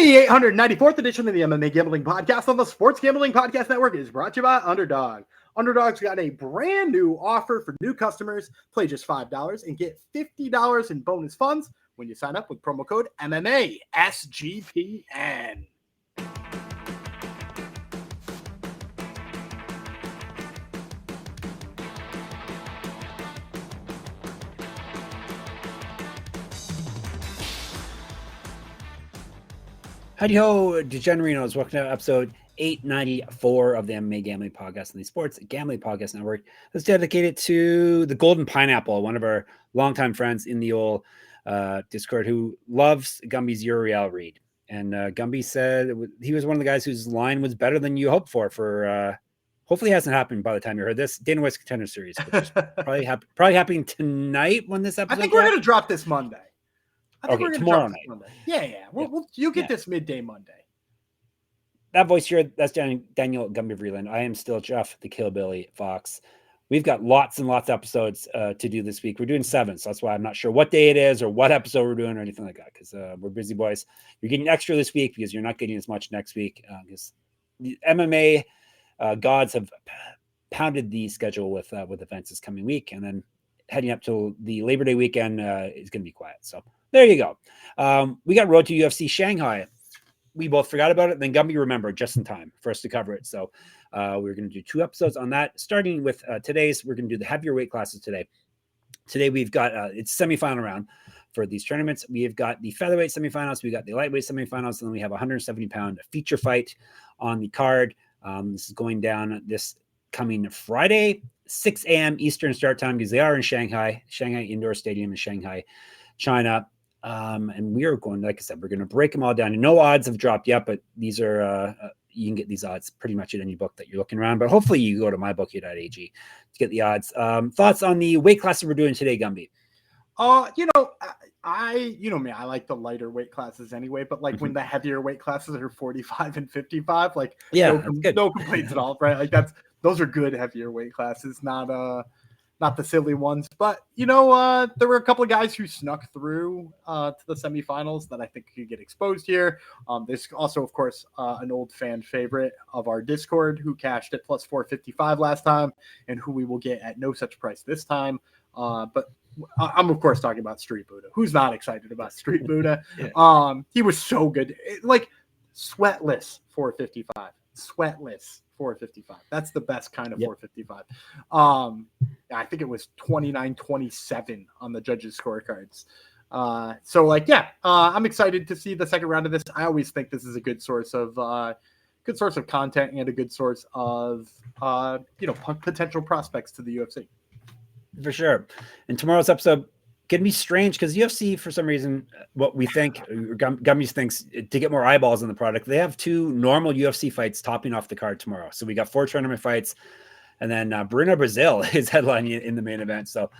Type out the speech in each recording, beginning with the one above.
The 894th edition of the MMA Gambling Podcast on the Sports Gambling Podcast Network is brought to you by Underdog. Underdog's got a brand new offer for new customers. Play just $5 and get $50 in bonus funds when you sign up with promo code MMA SGPN. Howdy ho, Degenerinos. Welcome to episode 894 of the MMA Gambling Podcast on the Sports Gambling Podcast Network. That's dedicated to the Golden Pineapple, one of our longtime friends in the old Discord who loves Gumby's Uriel read. And Gumby said he was one of the guys whose line was better than you hoped for hopefully it hasn't happened by the time you heard this, Dana White's Contender Series, which is probably happening tonight when this episode I think we're going to drop this Monday. I think okay, we're going to tomorrow drop night. Monday. Yeah. You'll get this midday Monday. That voice here, that's Daniel Gumby Vreeland. I am still Jeff, the Killbilly Fox. We've got lots and lots of episodes to do this week. We're doing 7, so that's why I'm not sure what day it is or what episode we're doing or anything like that, because we're busy boys. You're getting extra this week because you're not getting as much next week, because the MMA gods have pounded the schedule with events this coming week, and then heading up to the Labor Day weekend is going to be quiet. So there you go. We got Road to UFC Shanghai. We both forgot about it. Then Gumby remembered just in time for us to cover it. So we're going to do 2 episodes on that. Starting with today's, we're going to do the heavier weight classes today. Today we've got it's semifinal round for these tournaments. We have got the featherweight semifinals. We got the lightweight semifinals, and then we have a 170-pound feature fight on the card. This is going down this coming Friday, 6 a.m. Eastern start time, because they are in Shanghai Indoor Stadium in Shanghai, China. And we are going, like I said, we're going to break them all down. And no odds have dropped yet, but these are, you can get these odds pretty much at any book that you're looking around. But hopefully you go to mybookie.ag to get the odds. Thoughts on the weight classes we're doing today, Gumby? You know me, I like the lighter weight classes anyway, but like when the heavier weight classes are 45 and 55, like no complaints at all, right? Like those are good heavier weight classes, not the silly ones. But there were a couple of guys who snuck through to the semifinals that I think could get exposed here. There's also, of course, an old fan favorite of our Discord who cashed at plus 455 last time, and who we will get at no such price this time. But I'm, of course, talking about Street Buddha. Who's not excited about Street Buddha? Yeah. He was so good. Sweatless 455. Sweatless 455. That's the best kind of 455. I think it was 29-27 on the judges' scorecards. I'm excited to see the second round of this. I always think this is a good source of content and a good source of potential prospects to the UFC. For sure. And tomorrow's episode can be strange because UFC, for some reason, what we think, Gummies thinks, to get more eyeballs on the product, they have 2 normal UFC fights topping off the card tomorrow. So we got 4 tournament fights, and then Bruno Brazil is headlining in the main event. So,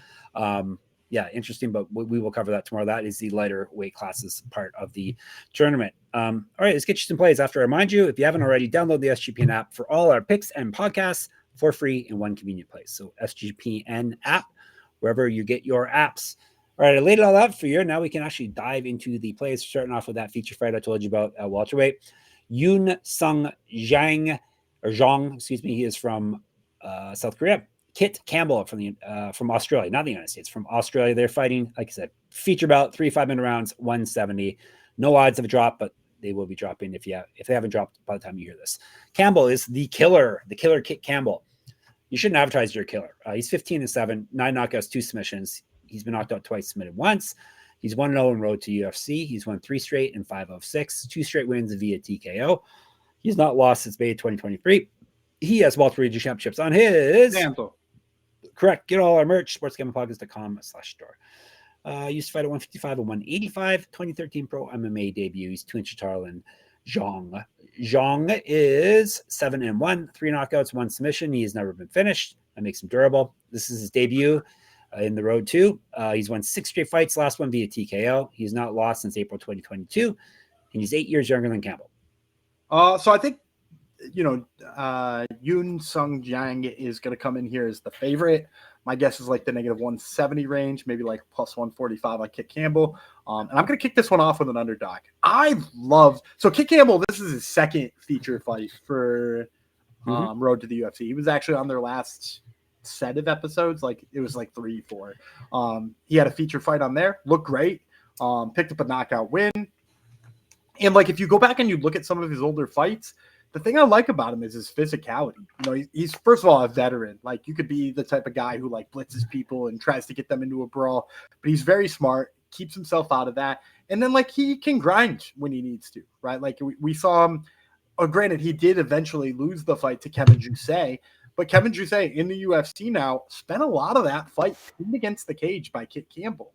interesting, but we will cover that tomorrow. That is the lighter weight classes part of the tournament. All right, let's get you some plays. After I remind you, if you haven't already, download the SGPN app for all our picks and podcasts for free in one convenient place. So SGPN app, wherever you get your apps. All right, I laid it all out for you. Now we can actually dive into the plays, starting off with that feature fight I told you about at welterweight. Yoon Jang, he is from South Korea. Kitt Campbell from Australia, not the United States, from Australia. They're fighting, like I said, feature bout, 3 5-minute rounds, 170. No odds have dropped, but they will be dropping if they haven't dropped by the time you hear this. Campbell is the killer Kitt Campbell. You shouldn't advertise you're a killer. He's 15-7, 9 knockouts, 2 submissions. He's been knocked out twice, submitted once. He's 1-0 in road to UFC. He's won 3 straight and 5 of 6, 2 straight wins via TKO. He's not lost since May 2023. He has welterweight region championships on his Sample. Correct. Get all our merch, sportsgamblingpodcast.com/store. Used to fight at 155 and 185, 2013 pro MMA debut. He's 2-inch taller than Jang. Jang is 7-1, 3 knockouts, 1 submission. He has never been finished. That makes him durable. This is his debut in the road too. He's won 6 straight fights, last one via TKO. He's not lost since April 2022, and he's 8 years younger than Campbell. So I think Yoon Jang is going to come in here as the favorite. My guess is like the -170 range, maybe like +145 like Kitt Campbell. And I'm going to kick this one off with an underdog. So Kitt Campbell, this is his second feature fight for Road to the UFC. He was actually on their last set of episodes. Like it was like 3, 4. He had a feature fight on there, looked great, picked up a knockout win. And like, if you go back and you look at some of his older fights, the thing I like about him is his physicality. You know, he's first of all a veteran. Like you could be the type of guy who like blitzes people and tries to get them into a brawl, but he's very smart, keeps himself out of that. And then like he can grind when he needs to, right? Like we saw him, granted, he did eventually lose the fight to Kevin Jousset, but Kevin Jousset in the UFC now spent a lot of that fight pinned against the cage by Kitt Campbell,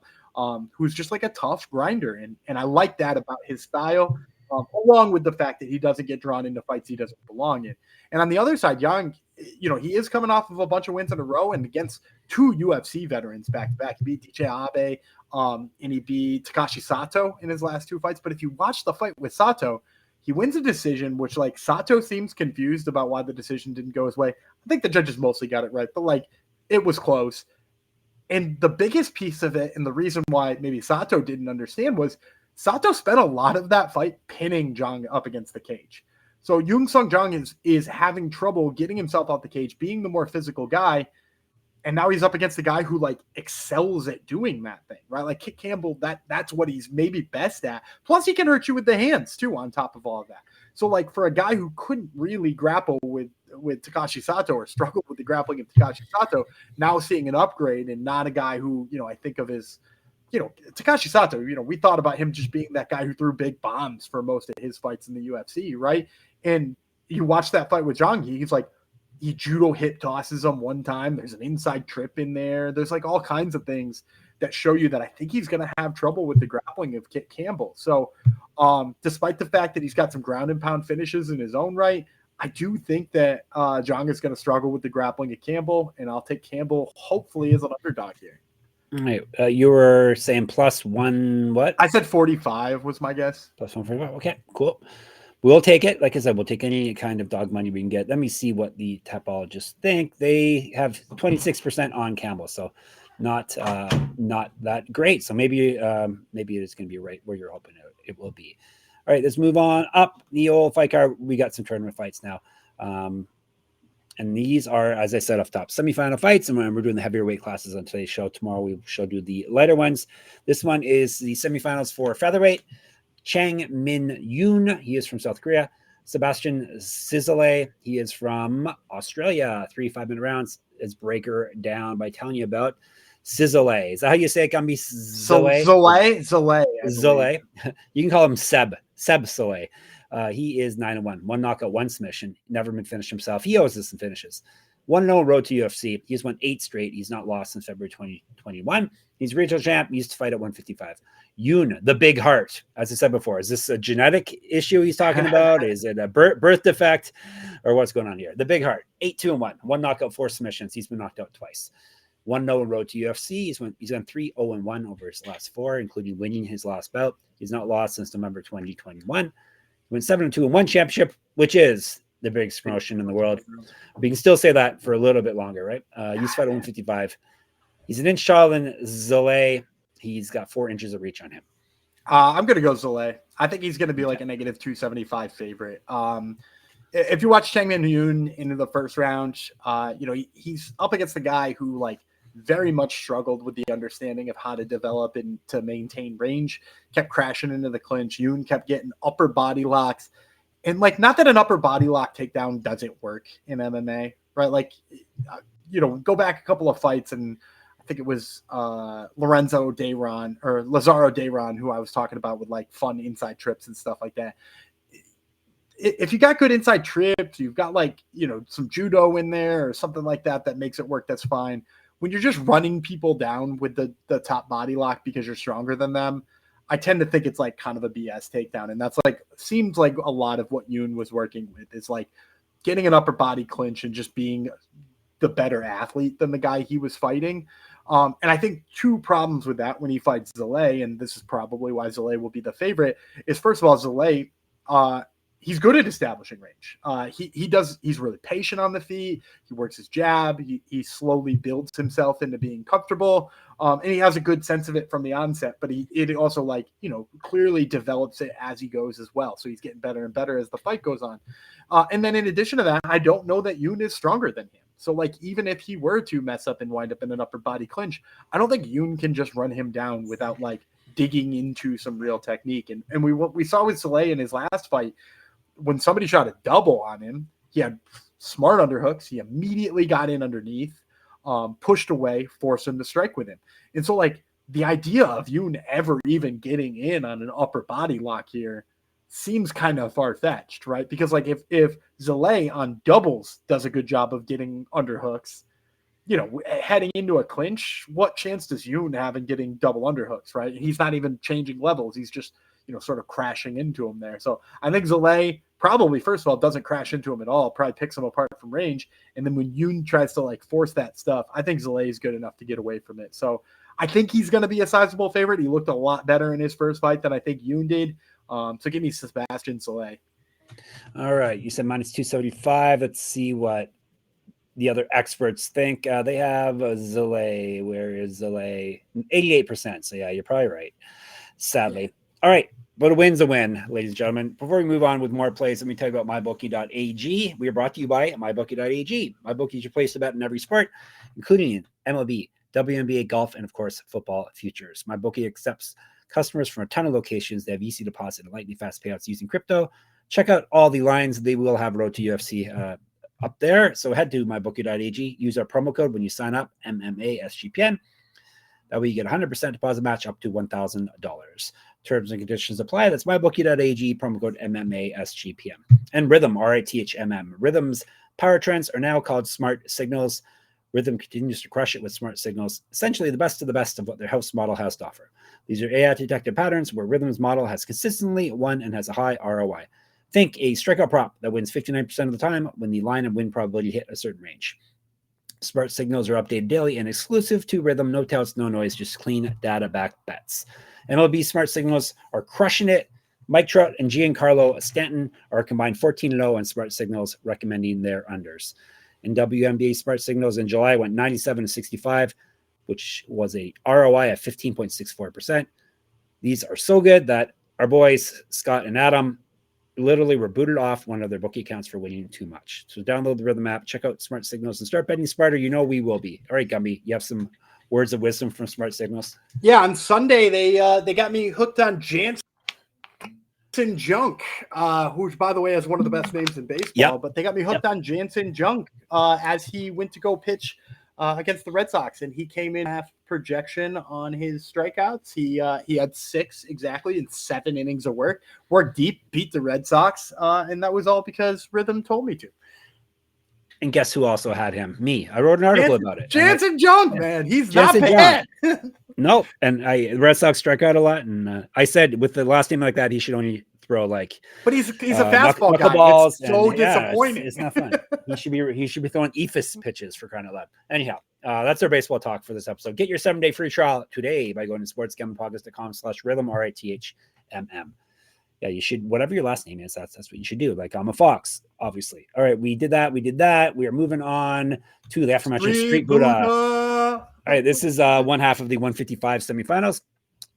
who's just like a tough grinder. And I like that about his style. Along with the fact that he doesn't get drawn into fights he doesn't belong in. And on the other side, Jang, you know, he is coming off of a bunch of wins in a row and against 2 UFC veterans back-to-back. He beat DJ Abe, and he beat Takashi Sato in his last 2 fights. But if you watch the fight with Sato, he wins a decision, which like Sato seems confused about why the decision didn't go his way. I think the judges mostly got it right, but like it was close. And the biggest piece of it, and the reason why maybe Sato didn't understand, was Sato spent a lot of that fight pinning Jang up against the cage. So Yoon Sung Jang is having trouble getting himself out the cage, being the more physical guy. And now he's up against the guy who like excels at doing that thing, right? Like Kitt Campbell, that's what he's maybe best at. Plus he can hurt you with the hands too, on top of all of that. So like for a guy who couldn't really grapple with Takashi Sato or struggled with the grappling of Takashi Sato, now seeing an upgrade and not a guy who, you know, I think of as, you know, Takashi Sato, you know, we thought about him just being that guy who threw big bombs for most of his fights in the UFC, right? And you watch that fight with Jang, he's like, he judo hip tosses him one time. There's an inside trip in there. There's like all kinds of things that show you that I think he's going to have trouble with the grappling of Kitt Campbell. So despite the fact that he's got some ground and pound finishes in his own right, I do think that Jang is going to struggle with the grappling of Campbell, and I'll take Campbell hopefully as an underdog here. All right. You were saying +1 what? I said 45 was my guess. +145. Okay, cool. We'll take it. Like I said, we'll take any kind of dog money we can get. Let me see what the Tapologists think. They have 26% on Campbell, so not that great. So maybe it's going to be right where you're hoping it will be. All right, let's move on up the old fight card. We got some tournament fights now. And these are, as I said off top, semifinal fights. And we're doing the heavier weight classes on today's show. Tomorrow we shall do the lighter ones. This one is the semifinals for featherweight. Chang Min Yoon, he is from South Korea. Sebastian Szalay, he is from Australia. 3 5-minute rounds. Let's break her down by telling you about Szalay. Is that how you say it, Gumby? Szalay? Szalay. You can call him Seb Szalay. He is 9-1, 1 knockout, 1 submission, never been finished himself. He owes us some finishes. 1-0 road to UFC. He's won 8 straight. He's not lost since February 2021. He's regional champ. He used to fight at 155. Yoon, the big heart. As I said before, is this a genetic issue he's talking about? Is it a birth defect, or what's going on here? The big heart, 8-2-1, 1 knockout, 4 submissions. He's been knocked out twice. 1-0 road to UFC. He's won 3-0-1 over his last 4, including winning his last bout. He's not lost since November 2021. He went 7-2-1 championship, which is the biggest promotion in the world. We can still say that for a little bit longer, right? He's fight at 155. He's an inch taller than Szalay. He's got 4 inches of reach on him. I'm going to go Szalay. I think he's going to be like a -275 favorite. If you watch Chang Min Yoon into the first round, you know, he's up against the guy who like very much struggled with the understanding of how to develop and to maintain range, kept crashing into the clinch. Yoon kept getting upper body locks. And like, not that an upper body lock takedown doesn't work in MMA, right? Like, you know, go back a couple of fights and I think it was Lazaro Dayron, who I was talking about with like fun inside trips and stuff like that. If you got good inside trips, you've got like, you know, some judo in there or something like that that makes it work, that's fine. When you're just running people down with the top body lock because you're stronger than them, I tend to think it's like kind of a BS takedown. And that's like, seems like a lot of what Yoon was working with is like getting an upper body clinch and just being the better athlete than the guy he was fighting. And I think 2 problems with that when he fights Szalay, and this is probably why Szalay will be the favorite, is first of all, Szalay, he's good at establishing range. He's really patient on the feet. He works his jab. He slowly builds himself into being comfortable. And he has a good sense of it from the onset, but it also clearly develops it as he goes as well. So he's getting better and better as the fight goes on. And then in addition to that, I don't know that Yoon is stronger than him. So even if he were to mess up and wind up in an upper body clinch, I don't think Yoon can just run him down without digging into some real technique. And we saw with Szalay in his last fight, when somebody shot a double on him, he had smart underhooks. He immediately got in underneath, pushed away, forced him to strike with him. And so the idea of Yoon ever even getting in on an upper body lock here seems kind of far-fetched, right? Because if Szalay on doubles does a good job of getting underhooks, heading into a clinch, what chance does Yoon have in getting double underhooks, right? He's not even changing levels. He's just, sort of crashing into him there. So I think Szalay probably, first of all, doesn't crash into him at all, probably picks him apart from range. And then when Yoon tries to force that stuff, I think Szalay is good enough to get away from it. So I think he's going to be a sizable favorite. He looked a lot better in his first fight than I think Yoon did. So give me Sebastian Szalay. All right. You said minus 275. Let's see what the other experts think. They have Szalay. Where is Szalay? 88%. So yeah, you're probably right. Sadly. All right. But a win's a win, ladies and gentlemen. Before we move on with more plays, let me tell you about mybookie.ag. We are brought to you by mybookie.ag. MyBookie is your place to bet in every sport, including MLB, WNBA, golf, and of course, football futures. MyBookie accepts customers from a ton of locations. They have easy deposit and lightning fast payouts using crypto. Check out all the lines. They will have Road to UFC up there. So head to mybookie.ag. Use our promo code when you sign up, MMA SGPN. That way you get 100% deposit match up to $1,000. Terms and conditions apply. That's mybookie.ag, promo code MMA SGPN. And Rhythm, RITHMM. Rhythm's power trends are now called smart signals. Rhythm continues to crush it with smart signals, essentially the best of what their house model has to offer. These are AI-detected patterns where Rhythm's model has consistently won and has a high ROI. Think a strikeout prop that wins 59% of the time when the line and win probability hit a certain range. Smart signals are updated daily and exclusive to Rhythm. No touts, no noise, just clean data-backed bets. MLB smart signals are crushing it. Mike Trout and Giancarlo Stanton are combined 14-0 on smart signals, recommending their unders. In WNBA smart signals in July went 97-65, which was a ROI of 15.64%. These are so good that our boys, Scott and Adam, literally were booted off one of their bookie accounts for winning too much. So download the Rhythm app, check out smart signals, and start betting smarter. We will be. All right, Gumby, you have some words of wisdom from smart signals? Yeah, on Sunday, they got me hooked on Jansen Junk, who, by the way, has one of the best names in baseball. Yep. But they got me hooked on Jansen Junk as he went to go pitch against the Red Sox, and he came in half projection on his strikeouts. He had 6 exactly in 7 innings of work. Worked deep, beat the Red Sox, and that was all because Rhythm told me to. And guess who also had him? Me. I wrote an article about it. Jansen Junk, man. He's Jansen not bad. Nope. And the Red Sox strike out a lot. And I said with the last name like that, he should only throw But he's a fastball guy. It's so disappointing. It's not fun. He should be throwing EFIS pitches, for crying out loud. Anyhow, that's our baseball talk for this episode. Get your 7-day free trial today by going to sportsgamblingpodcast.com/rhythm, RITHMM. Yeah, you should, whatever your last name is, that's what you should do. Like, I'm a Fox, obviously. All right, we did that. We are moving on to the aforementioned Street Buddha. All right, this is one half of the 155 semifinals.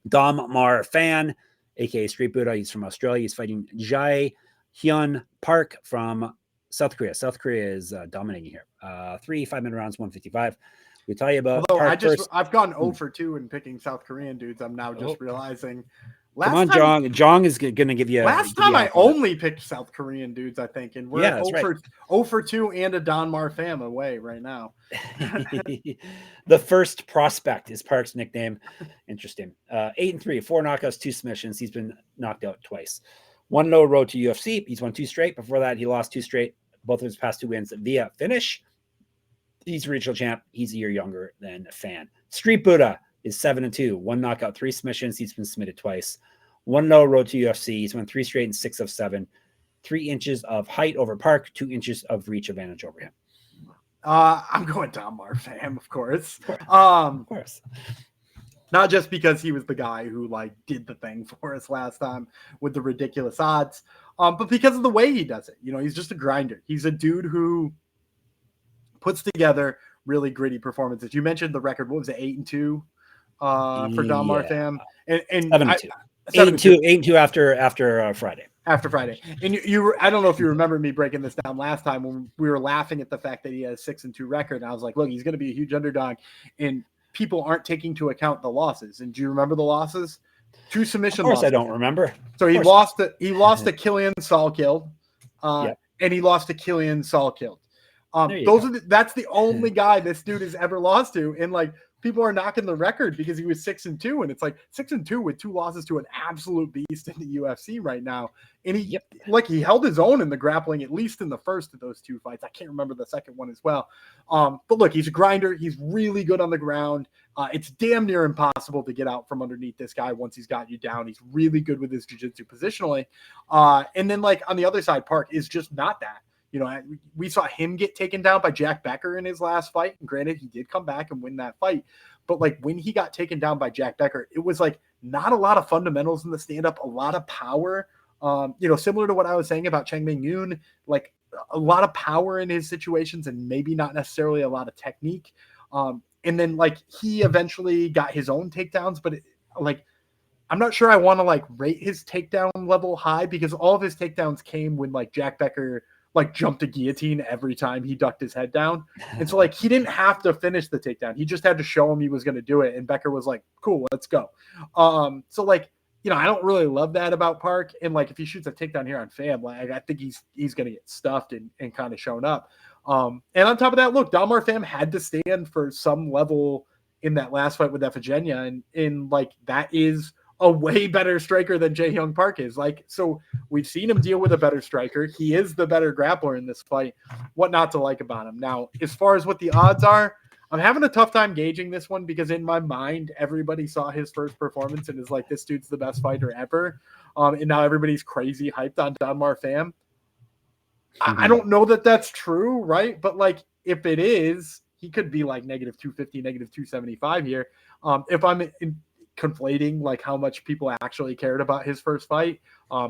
Dom Mar Fan, aka Street Buddha. He's from Australia. He's fighting Jae Hyun Park from South Korea. South Korea is dominating here. 3 5-minute rounds, 155. We tell you about. Although I've gone 0 for 2 in picking South Korean dudes. I'm now just realizing. Come on, Jang. Jang is going to give you. Last time I only picked South Korean dudes, I think, and we're 0 for 2 and a Don Mar fam away right now. The first prospect is Park's nickname. Interesting. 8-3, 4 knockouts, 2 submissions. He's been knocked out twice. 1-0 road to UFC. He's won 2 straight. Before that, he lost 2 straight. Both of his past 2 wins via finish. He's a regional champ. He's a year younger than Fan. Street Buddha is 7-2, 1 knockout, 3 submissions. He's been submitted twice. 1-0 road to UFC. He's won 3 straight and 6 of 7. 3 inches of height over Park, 2 inches of reach advantage over him. I'm going Don Mar fam, of course. Of course. Not just because he was the guy who like did the thing for us last time with the ridiculous odds, but because of the way he does it. You know, he's just a grinder. He's a dude who puts together really gritty performances. You mentioned the record. What was it, 8-2 for Don Marfam? And 7-2. 8-2 after Friday. After Friday. And I don't know if you remember me breaking this down last time when we were laughing at the fact that he has 6-2 record. And I was like, look, he's going to be a huge underdog. And people aren't taking into account the losses. And do you remember the losses? 2 submission losses. Of course, I don't remember. So he lost to Killian Szalay, and he lost to Killian Szalay. That's the only guy this dude has ever lost to. And like, people are knocking the record because he was 6-2, and it's like 6-2 with 2 losses to an absolute beast in the UFC right now. And he held his own in the grappling, at least in the first of those 2 fights. I can't remember the second one as well. But look, he's a grinder. He's really good on the ground. It's damn near impossible to get out from underneath this guy once he's got you down. He's really good with his jiu-jitsu positionally. And then like on the other side, Park is just not that. You know, we saw him get taken down by Jack Becker in his last fight. And granted, he did come back and win that fight. But like when he got taken down by Jack Becker, it was like not a lot of fundamentals in the stand-up, a lot of power. You know, similar to what I was saying about Chang Yoon, like a lot of power in his situations and maybe not necessarily a lot of technique. And then like he eventually got his own takedowns, but I'm not sure I want to like rate his takedown level high because all of his takedowns came when like Jack Becker like jumped a guillotine every time he ducked his head down. And so like, he didn't have to finish the takedown. He just had to show him he was going to do it. And Becker was like, cool, let's go. So like, you know, I don't really love that about Park. And like, if he shoots a takedown here on Fam, like I think he's going to get stuffed and kind of shown up. And on top of that, look, Don Marfam had to stand for some level in that last fight with Iphigenia. And like, that is a way better striker than Jae Hyun Park is. Like, so we've seen him deal with a better striker. He is the better grappler in this fight. What not to like about him? Now, as far as what the odds are, I'm having a tough time gauging this one because in my mind, everybody saw his first performance and is like, this dude's the best fighter ever. And now everybody's crazy hyped on Don Marfam. I don't know that that's true, right? But like, if it is, he could be like -250, -275 here. If I'm conflating like how much people actually cared about his first fight,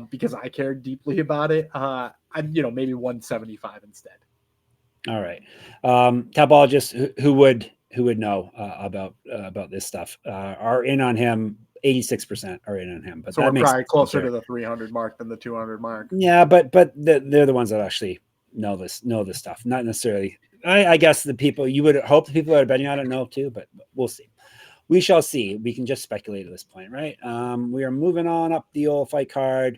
because I cared deeply about it, I'm maybe 175 instead. All right. Tapologists who would know about this stuff are in on him. 86% are in on him, but so we're probably closer to the 300 mark than the 200 mark. Yeah, but they're the ones that actually know this stuff, not necessarily. I guess the people, you would hope the people that are betting on it know too, but we'll see. We shall see. We can just speculate at this point, right? We are moving on up the old fight card.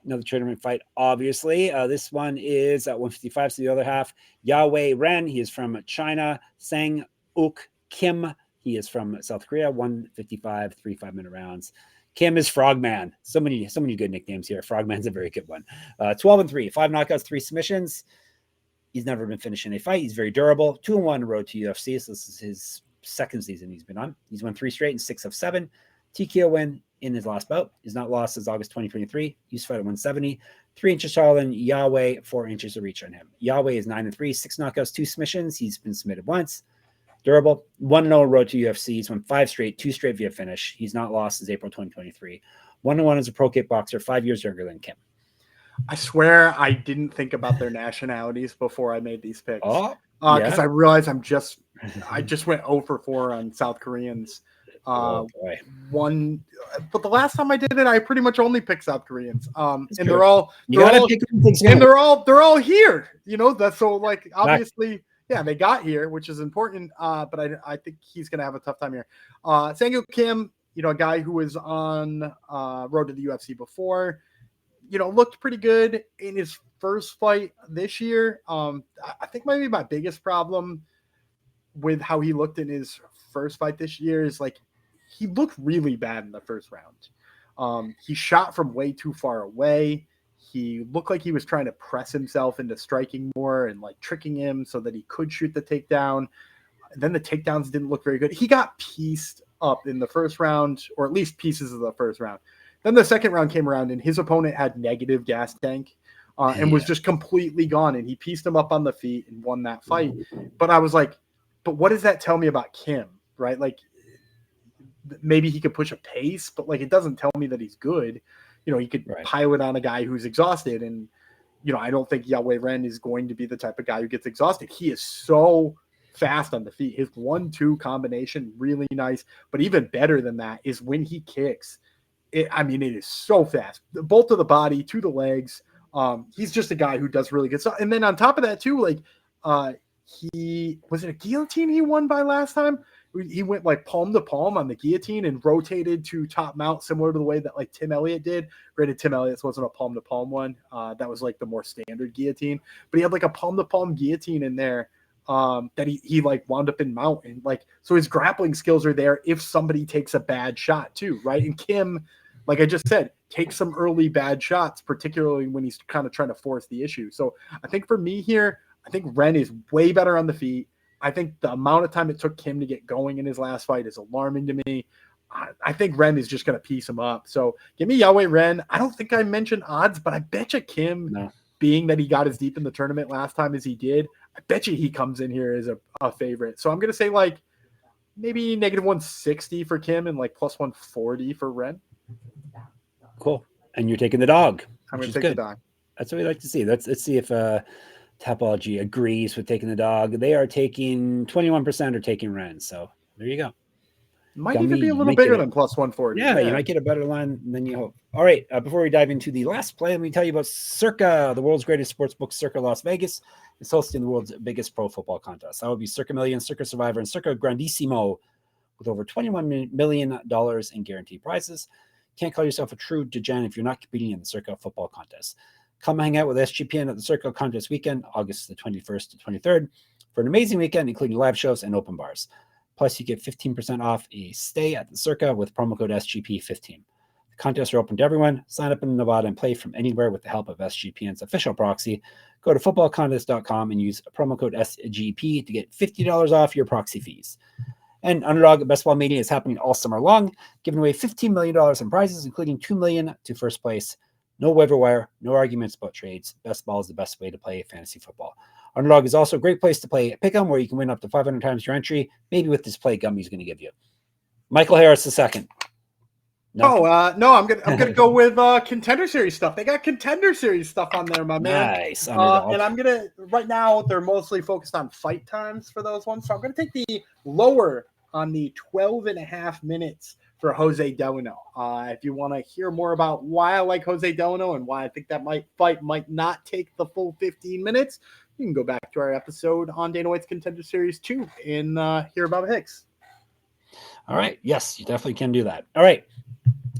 Another tournament fight, obviously. This one is at 155, so the other half. Yawei Ren, he is from China. Sang-uk Kim, he is from South Korea. 155, 3 5-minute rounds. Kim is Frogman. So many good nicknames here. Frogman's a very good one. 12-3, 5 knockouts, 3 submissions. He's never been finished in a fight. He's very durable. 2-1 road to UFC. So this is his second season he's been on. He's won 3 straight and 6 of 7. TKO win in his last bout. He's not lost since August 2023. Used to fight at 170. 3 inches taller than Yawei, 4 inches of reach on him. Yawei is 9-3, 6 knockouts, 2 submissions. He's been submitted once. Durable. 1-0 road to UFC. He's won 5 straight, 2 straight via finish. He's not lost since April 2023. 1-1 as a pro kickboxer, 5 years younger than Kim. I swear I didn't think about their nationalities before I made these picks. Oh, because I realized I just went 0 for 4 on South Koreans. One, but the last time I did it, I pretty much only picked South Koreans. And they're all here. That's so like obviously, yeah, they got here, which is important. But I think he's gonna have a tough time here. Sang-uk Kim, a guy who was on road to the UFC before. Looked pretty good in his first fight this year. I think maybe my biggest problem with how he looked in his first fight this year is like he looked really bad in the first round. He shot from way too far away. He looked like he was trying to press himself into striking more and like tricking him so that he could shoot the takedown. And then the takedowns didn't look very good. He got pieced up in the first round, or at least pieces of the first round. Then the second round came around and his opponent had negative gas tank and was just completely gone. And he pieced him up on the feet and won that fight. But I was like, but what does that tell me about Kim, right? Like maybe he could push a pace, but like it doesn't tell me that he's good. He could pilot on a guy who's exhausted, and I don't think Yawei Ren is going to be the type of guy who gets exhausted. He is so fast on the feet. His 1-2 combination, really nice. But even better than that is when he kicks. It is so fast. Both to the body, to the legs. He's just a guy who does really good stuff. And then on top of that too, like he was it a guillotine he won by last time? He went like palm to palm on the guillotine and rotated to top mount, similar to the way that like Tim Elliott did. Granted, Tim Elliott's wasn't a palm to palm one. That was like the more standard guillotine, but he had like a palm to palm guillotine in there that he like wound up in mount, and like, so his grappling skills are there if somebody takes a bad shot too, right? And Kim, like I just said, takes some early bad shots, particularly when he's kind of trying to force the issue. So I think for me here, I think Ren is way better on the feet. I think the amount of time it took Kim to get going in his last fight is alarming to me. I think Ren is just going to piece him up. So give me Yawei Ren. I don't think I mentioned odds, but I bet you Kim, being that he got as deep in the tournament last time as he did, I bet you he comes in here as a favorite. So I'm going to say like maybe -160 for Kim and like +140 for Ren. Cool. And you're taking the dog. I'm going to take the dog. That's what we like to see. Let's see if Tapology agrees with taking the dog. They are taking 21% or taking Ren. So there you go. Might even be a little bigger than +140. Yeah, you might get a better line than you hope. All right. Before we dive into the last play, let me tell you about Circa, the world's greatest sports book. Circa Las Vegas is hosting the world's biggest pro football contest. That would be Circa Million, Circa Survivor, and Circa Grandissimo, with over $21 million in guaranteed prizes. Can't call yourself a true degen if you're not competing in the Circa football contest. Come hang out with SGPN at the Circa contest weekend, August the 21st to 23rd, for an amazing weekend, including live shows and open bars. Plus, you get 15% off a stay at the Circa with promo code SGP15. The contests are open to everyone. Sign up in Nevada and play from anywhere with the help of SGPN's official proxy. Go to footballcontest.com and use promo code SGP to get $50 off your proxy fees. And Underdog Best Ball Mania is happening all summer long, giving away $15 million in prizes, including $2 million to first place. No waiver wire, no arguments about trades. Best ball is the best way to play fantasy football. Underdog is also a great place to play Pick'em, where you can win up to 500 times your entry, maybe with this play Gumby's going to give you. Michael Harris II. No, I'm gonna go with Contender Series stuff. They got Contender Series stuff on there, my man. Nice. And I'm gonna right now they're mostly focused on fight times for those ones, so I'm gonna take the lower on the 12.5 minutes for Jose Delano. If you want to hear more about why I like Jose Delano and why I think that fight might not take the full 15 minutes, you can go back to our episode on Dana White's Contender Series 2 and hear about Hicks. All right. Yes, you definitely can do that. All right.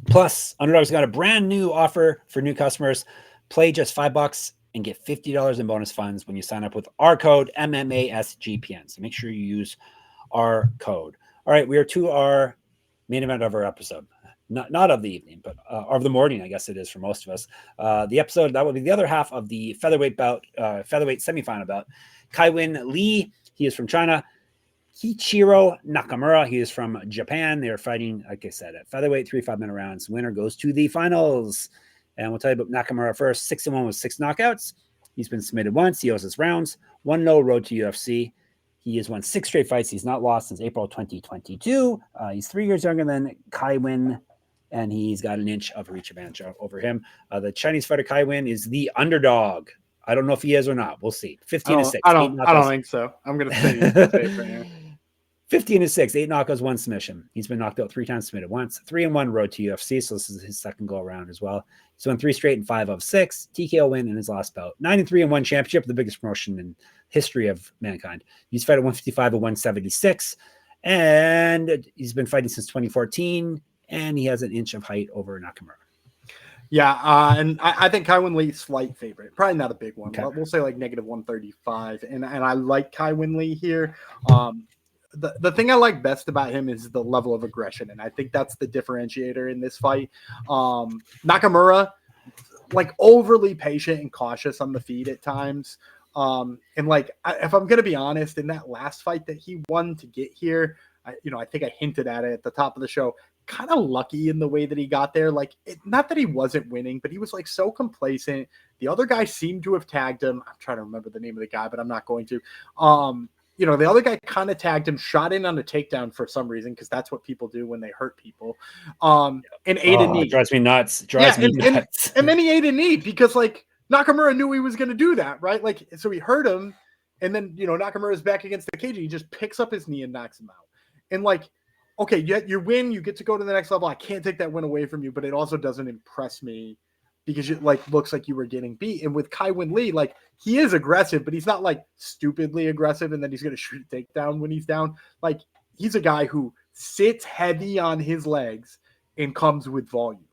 Plus, Underdog's got a brand new offer for new customers. Play just $5 and get $50 in bonus funds when you sign up with our code MMASGPN. So make sure you use our code. All right. We are to our main event of our episode. Not of the evening, but of the morning, I guess it is for most of us. The episode, that will be the other half of the featherweight bout, featherweight semifinal bout. Kaiwen Lee, he is from China. Keiichiro Nakamura, he is from Japan. They are fighting, like I said, at featherweight, 3 5-minute rounds. Winner goes to the finals. And we'll tell you about Nakamura first. 6-1 with 6 knockouts. He's been submitted once. He owes his rounds. 1-0 road to UFC. He has won 6 straight fights. He's not lost since April 2022. He's 3 years younger than Kaiwen, and he's got an inch of reach advantage over him. The Chinese fighter Kaiwen is the underdog. I don't know if he is or not. We'll see. 15-6. I don't think so. I'm going to say he's the favorite here. 15-6, 8 knockouts, 1 submission. He's been knocked out 3 times, submitted once. 3-1 road to UFC, so this is his second go around as well. He's won 3 straight and 5 of 6. TKO win in his last bout. 9-3 1 championship, the biggest promotion in history of mankind. He's fought at 155 and 176, and he's been fighting since 2014, and he has an inch of height over Nakamura. Yeah, and I think Kaiwen Lee slight favorite. Probably not a big one. Okay. We'll say like -135, and I like Kaiwen Lee here. The thing I like best about him is the level of aggression, and I think that's the differentiator in this fight. Nakamura, like overly patient and cautious on the feet at times. And like, if I'm going to be honest, in that last fight that he won to get here, I think I hinted at it at the top of the show, kind of lucky in the way that he got there. Like, not that he wasn't winning, but he was like so complacent. The other guy seemed to have tagged him. I'm trying to remember the name of the guy, but I'm not going to. you know, the other guy kind of tagged him, shot in on a takedown for some reason, because that's what people do when they hurt people. And ate a knee. It drives me nuts. Nuts. And then he ate a knee because like Nakamura knew he was going to do that, right? Like, so he hurt him, and then, you know, Nakamura's back against the cage, and he just picks up his knee and knocks him out. And like, okay, you win, you get to go to the next level. I can't take that win away from you, but it also doesn't impress me because it like looks like you were getting beat. And with Kaiwen Lee, like he is aggressive, but he's not like stupidly aggressive and then he's going to shoot a takedown when he's down. Like he's a guy who sits heavy on his legs and comes with volume.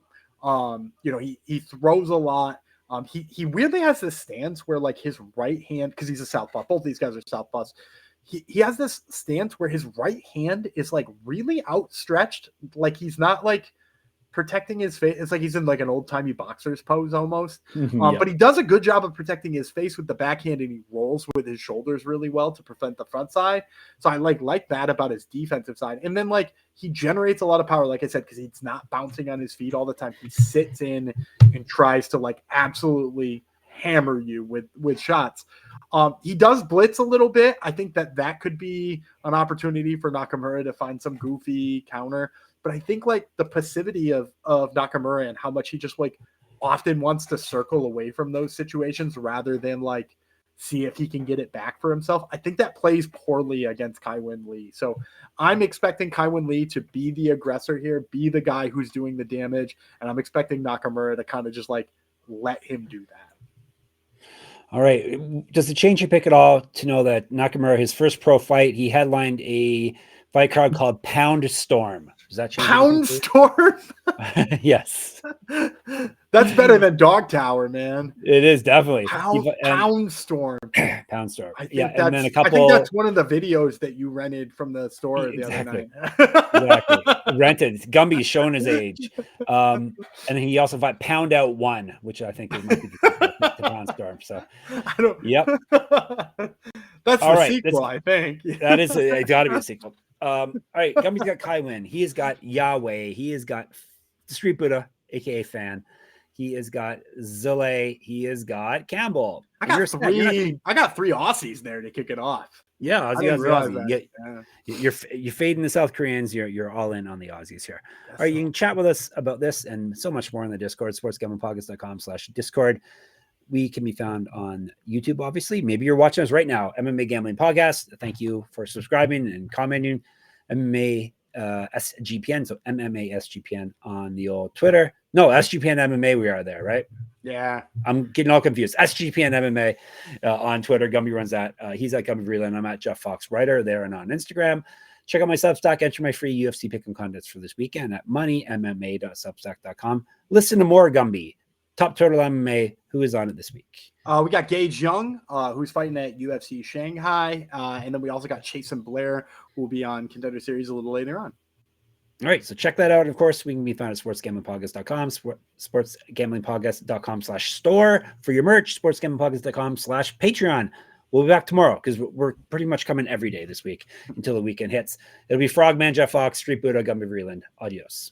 You know, he throws a lot. He weirdly has this stance where like his right hand, because he's a southpaw, both these guys are southpaws. He has this stance where his right hand is like really outstretched, like he's not like protecting his face. It's like he's in like an old-timey boxer's pose almost. But he does a good job of protecting his face with the backhand, and he rolls with his shoulders really well to prevent the front side. So I like that about his defensive side. And then like he generates a lot of power, like I said, because he's not bouncing on his feet all the time. He sits in and tries to like absolutely hammer you with shots. He does blitz a little bit. I think that could be an opportunity for Nakamura to find some goofy counter. But I think like the passivity of Nakamura and how much he just like often wants to circle away from those situations rather than like see if he can get it back for himself. I think that plays poorly against Kaiwen Lee. So I'm expecting Kaiwen Lee to be the aggressor here, be the guy who's doing the damage. And I'm expecting Nakamura to kind of just like let him do that. All right. Does it change your pick at all to know that Nakamura, his first pro fight, he headlined a fight card called Pound Storm? Does that change? Pound Storm? Yes. That's better than Dog Tower, man. It is definitely. Pound Storm. Pound Storm. I think and then a couple. I think that's one of the videos that you rented from the store the other night. Exactly. Rented. Gumby showing his age. And then he also fought Pound Out 1, which I think might be the Pound Storm. So, yep. That's all the right. Sequel, I think. That is it. Got to be a sequel. All right, Gumby's got Kaiwen. He has got Yawei. He has got the Street Buddha, aka Fan. He has got Szalay. He has got Campbell. I got three Aussies there to kick it off. Yeah, Aussie. You're fading the South Koreans. You're all in on the Aussies here. All right, you can chat with us about this and so much more in the Discord, sportsgamblingpockets.com/Discord. We can be found on YouTube, obviously. Maybe you're watching us right now, MMA Gambling Podcast. Thank you for subscribing and commenting. MMA SGPN, so MMA SGPN on the old Twitter. No, SGPN MMA, we are there, right? Yeah. I'm getting all confused. SGPN MMA on Twitter. Gumby runs that. He's at Gumby Vreeland. I'm at Jeff Fox Writer there and on Instagram. Check out my Substack. Enter my free UFC pick'em contests for this weekend at moneymma.substack.com. Listen to more Gumby. Top Turtle MMA, who is on it this week? We got Jae Hyun, who's fighting at UFC Shanghai. And then we also got Chasen Blair, who will be on Contender Series a little later on. All right, so check that out. Of course, we can be found at sportsgamblingpodcast.com, sportsgamblingpodcast.com/store for your merch, sportsgamblingpodcast.com/Patreon. We'll be back tomorrow because we're pretty much coming every day this week until the weekend hits. It'll be Frogman, Jeff Fox, Street Buddha, Gumby Vreeland. Adios.